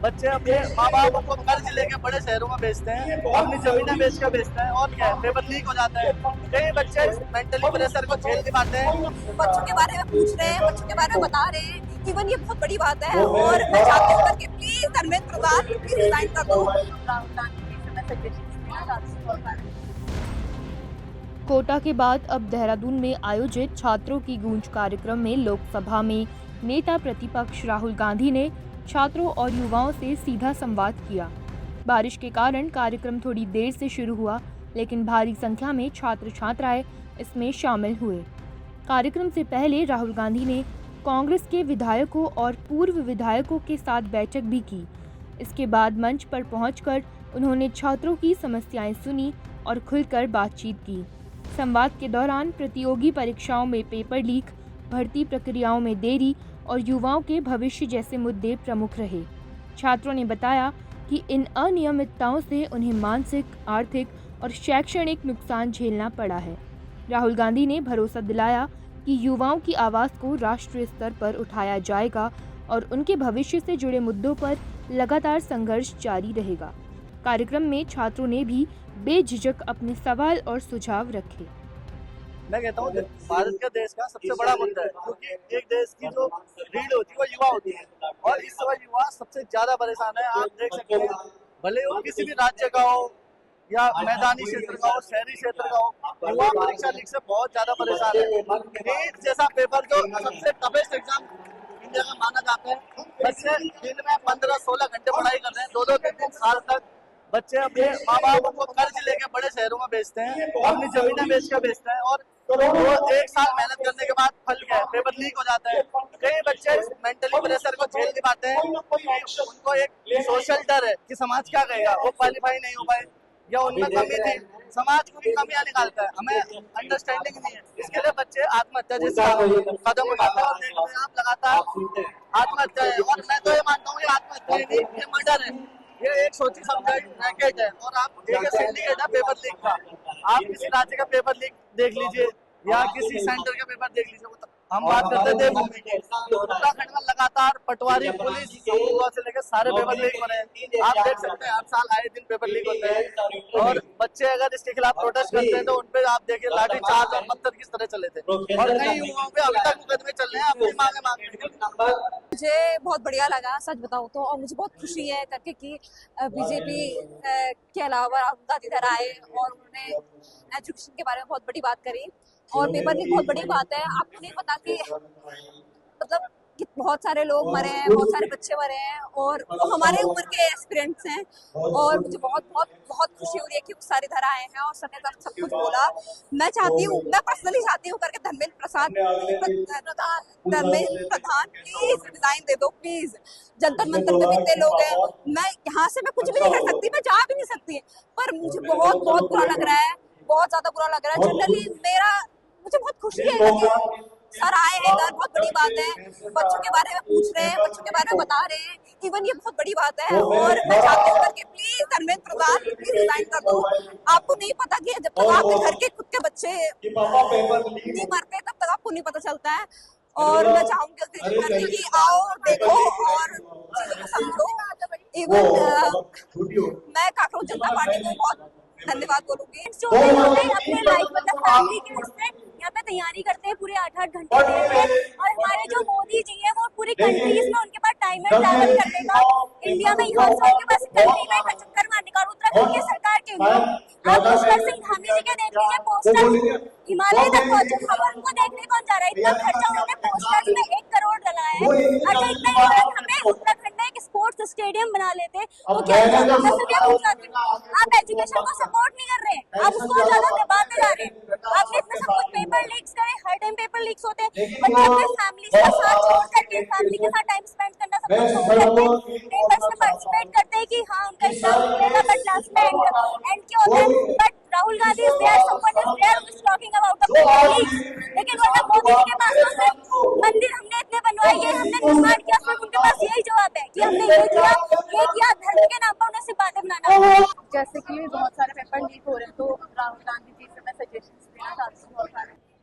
बच्चे अपने माँ बाप को कर्ज लेके बड़े शहरों में बेचते हैं, अपनी जमीनें बेच कर बेचते हैं और क्या है, पेपर लीक हो जाता है। कई बच्चे मेंटली प्रेशर को झेल नहीं पाते हैं। बच्चों के बारे में पूछ रहे हैं, बच्चों के बारे में बता रहे हैं। इवन ये बहुत बड़ी बात है और मैं चाहती हूँ कि please Dharmendra Pradhan please resign कर दो। राहुल गांधी जी से मैं सजेशन देना चाहती हूँ। कोटा के बाद अब देहरादून में आयोजित छात्रों की गूंज कार्यक्रम में लोकसभा में नेता प्रतिपक्ष राहुल गांधी ने छात्रों और युवाओं से सीधा संवाद किया। बारिश के कारण कार्यक्रम थोड़ी देर से शुरू हुआ, लेकिन भारी संख्या में छात्र छात्राएं इसमें शामिल हुए। कार्यक्रम से पहले राहुल गांधी ने कांग्रेस के विधायकों और पूर्व विधायकों के साथ बैठक भी की। इसके बाद मंच पर पहुंचकर उन्होंने छात्रों की समस्याएं सुनी और खुलकर बातचीत की। संवाद के दौरान प्रतियोगी परीक्षाओं में पेपर लीक, भर्ती प्रक्रियाओं में देरी और युवाओं के भविष्य जैसे मुद्दे प्रमुख रहे। छात्रों ने बताया कि इन अनियमितताओं से उन्हें मानसिक, आर्थिक और शैक्षणिक नुकसान झेलना पड़ा है। राहुल गांधी ने भरोसा दिलाया कि युवाओं की आवाज़ को राष्ट्रीय स्तर पर उठाया जाएगा और उनके भविष्य से जुड़े मुद्दों पर लगातार संघर्ष जारी रहेगा। कार्यक्रम में छात्रों ने भी बेझिझक अपने सवाल और सुझाव रखे। मैं कहता हूँ भारत का देश का सबसे बड़ा मुद्दा है, क्योंकि एक देश की जो रीढ़ होती है वो युवा होती है और इस समय युवा सबसे ज्यादा परेशान है। आप देख सकते हैं, भले वो किसी भी राज्य का हो या मैदानी क्षेत्र का हो, शहरी क्षेत्र का हो, युवा परीक्षा लीक से बहुत ज्यादा परेशान है। नीट जैसा पेपर जो सबसे टफेस्ट एग्जाम इंडिया का माना जाता है, बच्चे दिन में 15-16 घंटे पढ़ाई कर रहे हैं, 2-3 साल तक। बच्चे अपने माँ बाप को कर्ज लेके बड़े शहरों में बेचते हैं, अपनी जमीनें बेच कर बेचते हैं और वो एक साल मेहनत करने के बाद फल क्या है, पेपर लीक हो जाता है। कई बच्चे मेंटली प्रेशर को झेल नहीं पाते हैं। उनको एक सोशल डर है कि समाज क्या कहेगा, वो क्वालिफाई नहीं हो पाए या उनमें कमी थी। समाज को भी कमियां निकालता है, हमें अंडरस्टैंडिंग नहीं है। इसके लिए बच्चे आत्महत्या जैसे कदम उठाते हैं और देखते हैं आप लगातार आत्महत्या है। और मैं तो ये मानता हूँ ये आत्महत्या नहीं, ये मर्डर है। ये एक सोची समझाई रैकेट है और आप एक सिंडिकेट है पेपर लीक का। आप किसी राज्य का पेपर लीक देख लीजिए या किसी सेंटर का पेपर देख लीजिए। हम बात करते थे देवभूमि की, उत्तराखंड में लगातार पटवारी, पुलिस से लेकर सारे पेपर लीक हो रहे हैं। आप देख सकते हैं हर साल आए दिन पेपर लीक होते हैं और बच्चे अगर इसके खिलाफ प्रोटेस्ट करते हैं तो उनपे आप देखिए लाठी चार्ज और पत्थर किस तरह चले थे और कई युवाओं पे अभी तक मुकदमे चल रहे हैं अपनी मांगे। मुझे बहुत बढ़िया लगा सच बताऊं तो, और मुझे बहुत खुशी है करके कि बीजेपी के अलावा राहुल गांधी इधर आए और उन्होंने एजुकेशन के बारे में बहुत बड़ी बात करी। और पेपर लीक बहुत बड़ी बात है। आपको नहीं पता कि मतलब कि बहुत सारे लोग मरे हैं, बहुत सारे बच्चे मरे हैं और वो हमारे उम्र के एस्पिरेंट्स हैं। और मुझे बहुत बहुत बहुत खुशी हो रही है कि वो सारे इधर आए हैं और सबने सब कुछ बोला। मैं चाहती हूँ, मैं पर्सनली चाहती हूँ करके धर्मेंद्र प्रधान प्लीज रिजाइन दे दो प्लीज। जंतर मंतर पे कितने लोग हैं, मैं यहाँ से मैं कुछ भी नहीं कर सकती, मैं जा भी नहीं सकती, पर मुझे बहुत बहुत बुरा लग रहा है, बहुत ज्यादा बुरा लग रहा है। जनरली मुझे बहुत खुशी है कि सर आए हैं इधर, बहुत बड़ी बात है। बच्चों के बारे में पूछ रहे हैं, बच्चों के बारे में बता रहे हैं। इवन ये बहुत बड़ी बात है और मैं चाहती हूँ कि please Dharmendra Pradhan please resign कर दो। आपको नहीं पता कि जब तक आपके घर के खुद के बच्चे नहीं मरते तब तक आपको नहीं पता चलता है। और मैं चाहूंगी कि आओ देखो और चीजों को समझो। इवन मैं कांग्रेस जनता पार्टी को बहुत धन्यवाद बोलूंगी। जो अपने लाइफ मतलब फैमिली के उससे यहाँ पे तैयारी करते हैं पूरे 8-8 घंटे देते हैं। और हमारे जो मोदी जी है वो पूरी कंट्रीज में उनके पास टाइम है ट्रैवल करने का। इंडिया में यहाँ से उनके पास कंट्री में एक चक्कर मारने का। उत्तराखंड की सरकार के लिए आप पुष्कर सिंह धामी जी के देख लीजिए पोस्टर, हिमालय तक पहुंचे, खबर उनको देखने कौन जा रहा है। इतना खर्चा उन्होंने पोस्टर्स में 1 करोड़ डला है। अच्छा इतना ही नहीं, हमें उत्तराखंड में एक स्पोर्ट्स स्टेडियम बना लेते तो क्या आप एजुकेशन को सपोर्ट नहीं कर रहे, आप उसको ज्यादा दबाते जा रहे हैं। आपने इतने सब कुछ पेपर लीक्स करे, हर टाइम पेपर लीक्स होते हैं। बच्चे अपने फैमिली का साथ छोड़ करके फैमिली के साथ टाइम स्पेंड करना सब कुछ छोड़ करके पेपर्स में पार्टिसिपेट करते हैं कि हाँ उनका एग्जाम मिलेगा बट लास्ट में एंड क्या होता है। But Rahul Gandhi is there, someone is there who is talking about the paper leaks. लेकिन वरना मोदी जी के पास तो सिर्फ मंदिर हमने इतने बनवाए, ये हमने निर्माण किया, सिर्फ उनके पास यही जवाब है कि हमने ये किया। धर्म के नाम पर उन्हें सिर्फ बातें बनाना। जैसे कि बहुत सारे पेपर लीक हो रहे हैं तो राहुल गांधी जी से मैं सजेशन देना चाहती हूँ।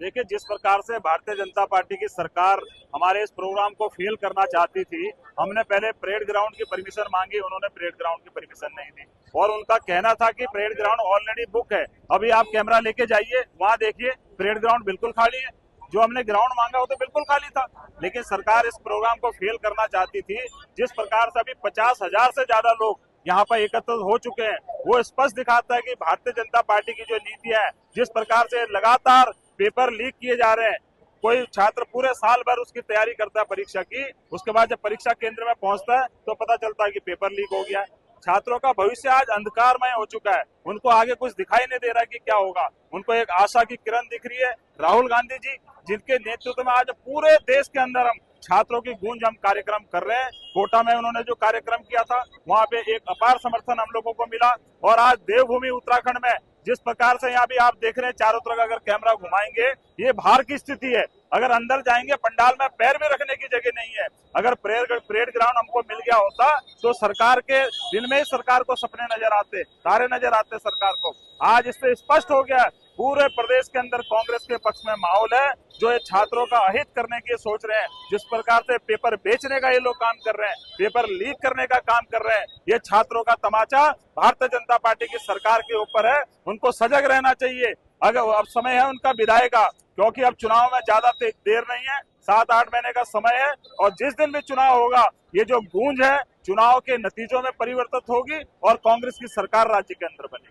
देखिए, जिस प्रकार से भारतीय जनता पार्टी की सरकार हमारे इस प्रोग्राम को फेल करना चाहती थी, हमने पहले परेड ग्राउंड की परमिशन मांगी, उन्होंने परेड ग्राउंड की परमिशन नहीं दी और उनका कहना था कि परेड ग्राउंड ऑलरेडी बुक है। अभी आप कैमरा लेके जाइए, वहां देखिए परेड ग्राउंड बिल्कुल खाली है। जो हमने ग्राउंड मांगा वो तो बिल्कुल खाली था, लेकिन सरकार इस प्रोग्राम को फेल करना चाहती थी। जिस प्रकार से अभी 50,000 से ज्यादा लोग यहाँ पर एकत्र हो चुके हैं, वो स्पष्ट दिखाता है कि भारतीय जनता पार्टी की जो नीतियां है, जिस प्रकार से लगातार पेपर लीक किए जा रहे हैं। कोई छात्र पूरे साल भर उसकी तैयारी करता है परीक्षा की, उसके बाद जब परीक्षा केंद्र में पहुंचता है तो पता चलता है कि पेपर लीक हो गया है। छात्रों का भविष्य आज अंधकारमय हो चुका है, उनको आगे कुछ दिखाई नहीं दे रहा कि क्या होगा। उनको एक आशा की किरण दिख रही है, राहुल गांधी जी, जिनके नेतृत्व में आज पूरे देश के अंदर हम छात्रों की गूंज हम कार्यक्रम कर रहे हैं। कोटा में उन्होंने जो कार्यक्रम किया था, वहां पे एक अपार समर्थन हम लोगों को मिला और आज देवभूमि उत्तराखंड में जिस प्रकार से यहाँ भी आप देख रहे हैं, चारों तरफ अगर कैमरा घुमाएंगे, ये बाहर की स्थिति है। अगर अंदर जाएंगे, पंडाल में पैर भी रखने की जगह नहीं है। अगर परेड ग्राउंड हमको मिल गया होता तो सरकार के दिन में ही सरकार को सपने नजर आते, तारे नजर आते सरकार को। आज इससे स्पष्ट हो गया, पूरे प्रदेश के अंदर कांग्रेस के पक्ष में माहौल है, जो ये छात्रों का अहित करने की सोच रहे हैं। जिस प्रकार से पेपर बेचने का ये लोग काम कर रहे हैं, पेपर लीक करने का काम कर रहे हैं, ये छात्रों का तमाचा भारतीय जनता पार्टी की सरकार के ऊपर है। उनको सजग रहना चाहिए। अगर अब समय है उनका विदाई का, क्योंकि अब चुनाव में ज्यादा देर नहीं है, 7-8 महीने का समय है और जिस दिन भी चुनाव होगा, ये जो गूंज है चुनाव के नतीजों में परिवर्तित होगी और कांग्रेस की सरकार राज्य के अंदर बनेगी।